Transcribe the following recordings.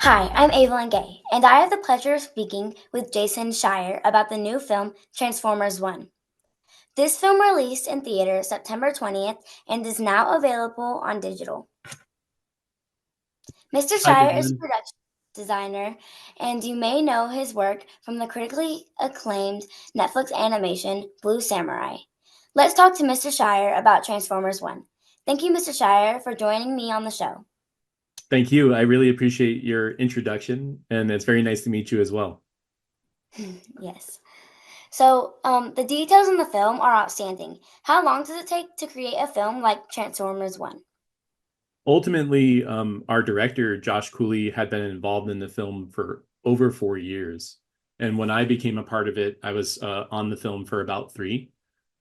Hi, I'm Avalynn G, and I have the pleasure of speaking with Jason Scheier about the new film Transformers One. This film released in theaters September 20th and is now available on digital. Mr. Hi, Scheier is a Avalynn. production designer, and you may know his work from the critically acclaimed Netflix animation Blue Samurai. Let's talk to Mr. Scheier about Transformers One. Thank you, Mr. Scheier, for joining me on the show. Thank you. I really appreciate your introduction, and it's very nice to meet you as well. Yes. The details in the film are outstanding. How long does it take to create a film like Transformers One? Ultimately, our director, Josh Cooley, had been involved in the film for over 4 years. And when I became a part of it, I was on the film for about three.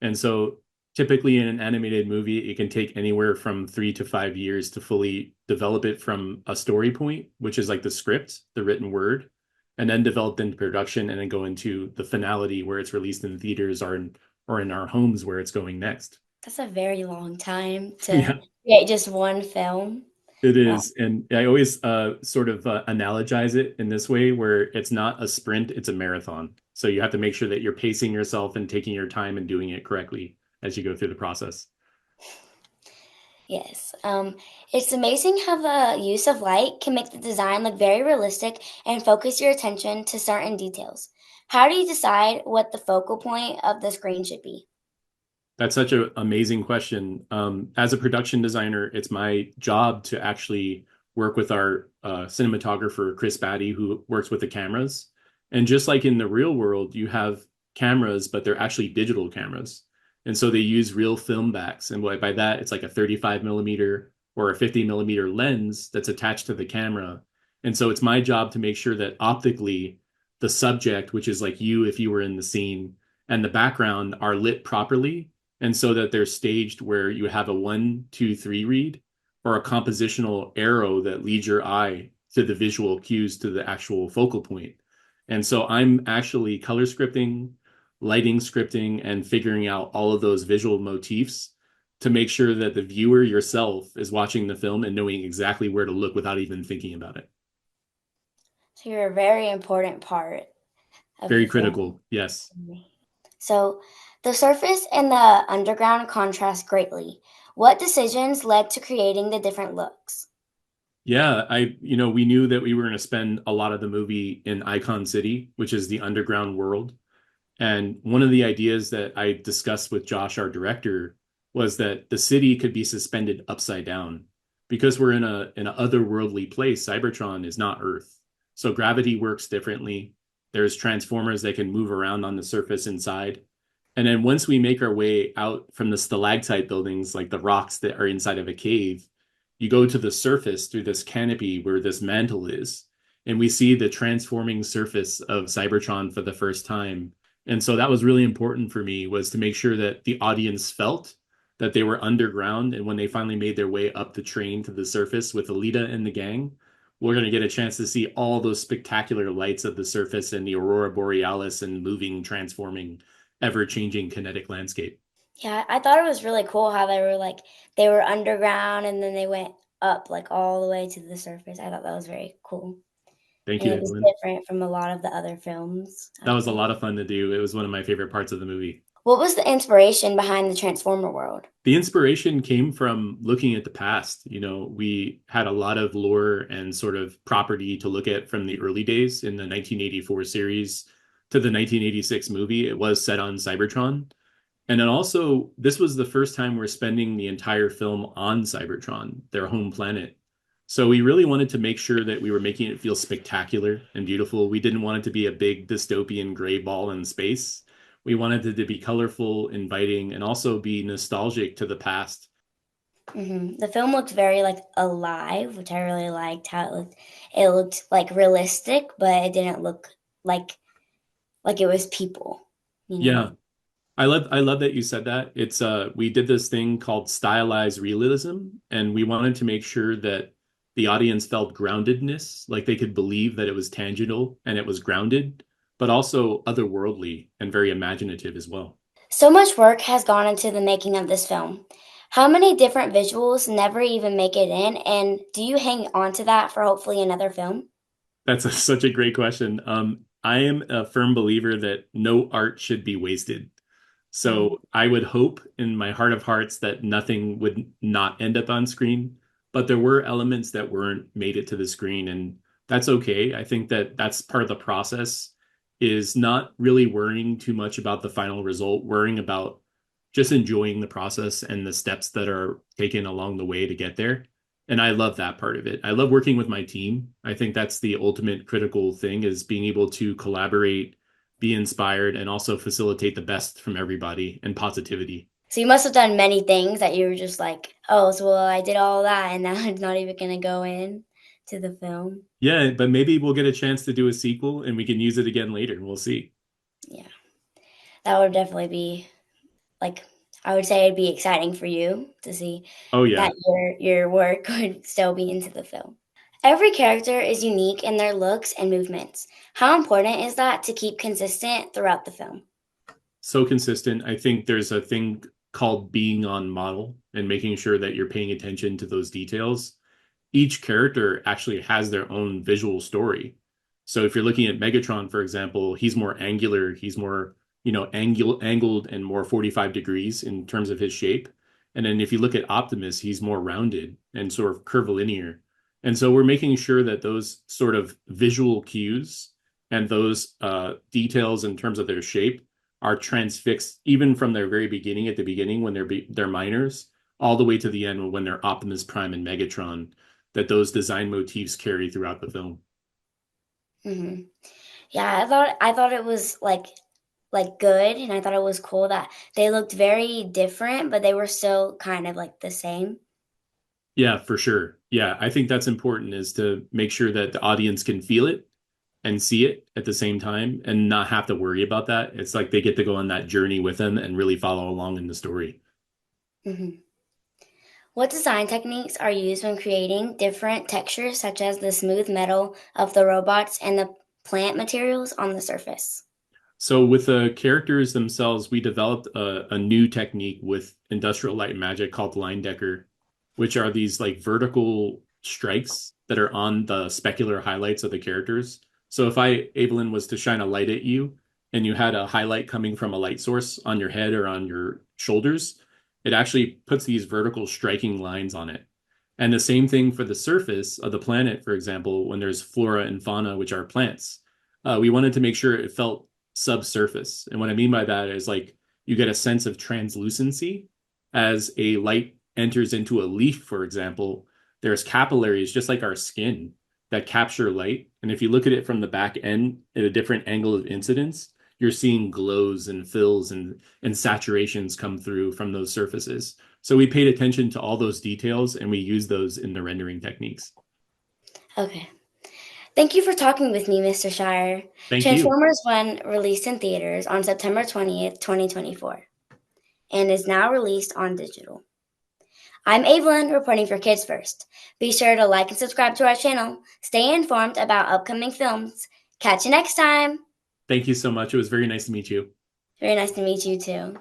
And so typically in an animated movie, it can take anywhere from 3 to 5 years to fully develop it from a story point, which is like the script, the written word, and then developed into production and then go into the finality where it's released in theaters or in our homes where it's going next. That's a very long time to Yeah. create just one film. It Wow. is. And I always sort of analogize it in this way where it's not a sprint, it's a marathon. So you have to make sure that you're pacing yourself and taking your time and doing it correctly as you go through the process. Yes. It's amazing how the use of light can make the design look very realistic and focus your attention to certain details. How do you decide what the focal point of the screen should be? That's such an amazing question. As a production designer, it's my job to actually work with our cinematographer, Chris Batty, who works with the cameras. And just like in the real world, you have cameras, but they're actually digital cameras. And so they use real film backs. And by that, it's like a 35 millimeter or a 50 millimeter lens that's attached to the camera. And so it's my job to make sure that optically, the subject, which is like you if you were in the scene, and the background are lit properly and so that they're staged where you have a 1, 2, 3 read or a compositional arrow that leads your eye to the visual cues to the actual focal point. And so I'm actually color scripting, lighting scripting, and figuring out all of those visual motifs to make sure that the viewer yourself is watching the film and knowing exactly where to look without even thinking about it. So you're a very important part of Very the film. critical, yes. So, the surface and the underground contrast greatly. What decisions led to creating the different looks? Yeah, we knew that we were going to spend a lot of the movie in Icon City, which is the underground world. And one of the ideas that I discussed with Josh, our director, was that the city could be suspended upside down because we're in an otherworldly place. Cybertron is not Earth. So gravity works differently. There's transformers that can move around on the surface inside. And then once we make our way out from the stalactite buildings, like the rocks that are inside of a cave, you go to the surface through this canopy where this mantle is. And we see the transforming surface of Cybertron for the first time. And so that was really important for me was to make sure that the audience felt that they were underground. And when they finally made their way up the train to the surface with Alita and the gang, we're going to get a chance to see all those spectacular lights of the surface and the aurora borealis and moving, transforming, ever-changing kinetic landscape. Yeah, I thought it was really cool how they were underground and then they went up like all the way to the surface. I thought that was very cool. Thank And you, it was Evelyn. different from a lot of the other films That out was a there. lot of fun to do. It was one of my favorite parts of the movie. What was the inspiration behind the Transformer world? The inspiration came from looking at the past. We had a lot of lore and sort of property to look at from the early days in the 1984 series to the 1986 movie. It was set on Cybertron. And then also, this was the first time we're spending the entire film on Cybertron, their home planet. So we really wanted to make sure that we were making it feel spectacular and beautiful. We didn't want it to be a big dystopian gray ball in space. We wanted it to be colorful, inviting, and also be nostalgic to the past. The film looked very like alive, which I really liked how it looked. It looked like realistic, but it didn't look like like it was people, you know. Yeah, I love that you said that. It's we did this thing called stylized realism, and we wanted to make sure that the audience felt groundedness, like they could believe that it was tangible and it was grounded, but also otherworldly and very imaginative as well. So much work has gone into the making of this film. How many different visuals never even make it in, and do you hang on to that for hopefully another film? Such a great question. I am a firm believer that no art should be wasted. Mhm. So I would hope in my heart of hearts that nothing would not end up on screen, but there were elements that weren't made it to the screen, and that's okay. I think that that's part of the process is not really worrying too much about the final result, worrying about just enjoying the process and the steps that are taken along the way to get there. And I love that part of it. I love working with my team. I think that's the ultimate critical thing is being able to collaborate, be inspired, and also facilitate the best from everybody and positivity. So you must have done many things that you were just like, "Oh, so well, I did all that, and now it's not even gonna go in to the film." Yeah, but maybe we'll get a chance to do a sequel and we can use it again later. We'll see. Yeah, that would definitely be like I would say it'd be exciting for you to see Oh yeah. that your work would still be into the film. Every character is unique in their looks and movements. How important is that to keep consistent throughout the film? So consistent. I think there's a thing called being on model and making sure that you're paying attention to those details. Each character actually has their own visual story. So if you're looking at Megatron, for example, he's more angular, he's more, angled and more 45 degrees in terms of his shape. And then if you look at Optimus, he's more rounded and sort of curvilinear. And so we're making sure that those sort of visual cues and those details in terms of their shape are transfixed even from their very beginning at the beginning when they're minors all the way to the end when they're Optimus Prime and Megatron, that those design motifs carry throughout the film. Mhm. Yeah, I thought it was, good, and I thought it was cool that they looked very different, but they were still kind of, like, the same. Yeah, for sure. Yeah, I think that's important is to make sure that the audience can feel it and see it at the same time and not have to worry about that. It's like they get to go on that journey with them and really follow along in the story. Mhm. What design techniques are used when creating different textures, such as the smooth metal of the robots and the plant materials on the surface? So with the characters themselves, we developed a new technique with Industrial Light and Magic called line decker, which are these like vertical strikes that are on the specular highlights of the characters. So if Avalynn, was to shine a light at you and you had a highlight coming from a light source on your head or on your shoulders, it actually puts these vertical striking lines on it. And the same thing for the surface of the planet, for example, when there's flora and fauna, which are plants. We wanted to make sure it felt subsurface. And what I mean by that is like you get a sense of translucency as a light enters into a leaf, for example. There's capillaries, just like our skin, that capture light. And if you look at it from the back end at a different angle of incidence, you're seeing glows and fills and saturations come through from those surfaces. So we paid attention to all those details and we use those in the rendering techniques. Okay. Thank you for talking with me, Mr. Scheier. Thank you. Transformers 1 released in theaters on September 20th, 2024, and is now released on digital. I'm Avalynn, reporting for Kids First. Be sure to like and subscribe to our channel. Stay informed about upcoming films. Catch you next time. Thank you so much. It was very nice to meet you. Very nice to meet you too.